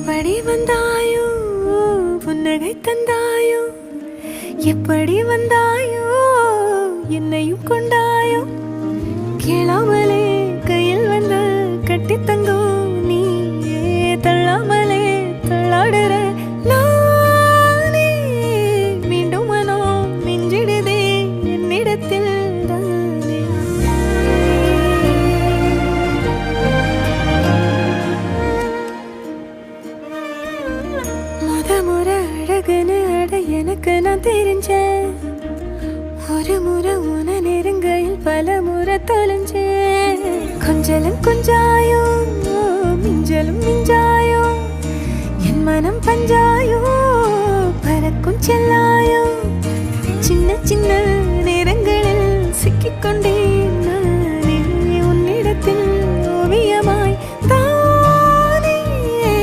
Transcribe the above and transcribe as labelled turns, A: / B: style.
A: எப்படி வந்தாயோ புன்னகை தந்தாயோ எப்படி வந்தாயோ என்னையும் கொண்டாயோ கேளாமலே கையில் வந்து கட்டி தங்கோ நீ தள்ளாமலே தள்ளாடுற நானே மீண்டும் மனோ மிஞ்சிடுதே என்னிடத்தில் முறை அழகுன்னு அட எனக்கு நான் தெரிஞ்சேன் ஒரு முறை உன நெருங்கையில் பல முறை தொலைஞ்சேன் கொஞ்சலும் கொஞ்சாயோ மிஞ்சலும் மிஞ்சாயோ என் மனம் பஞ்சாயோ பறக்கும் செல்லாயோ சின்ன சின்ன நேரங்களில் சிக்கிக்கொண்டே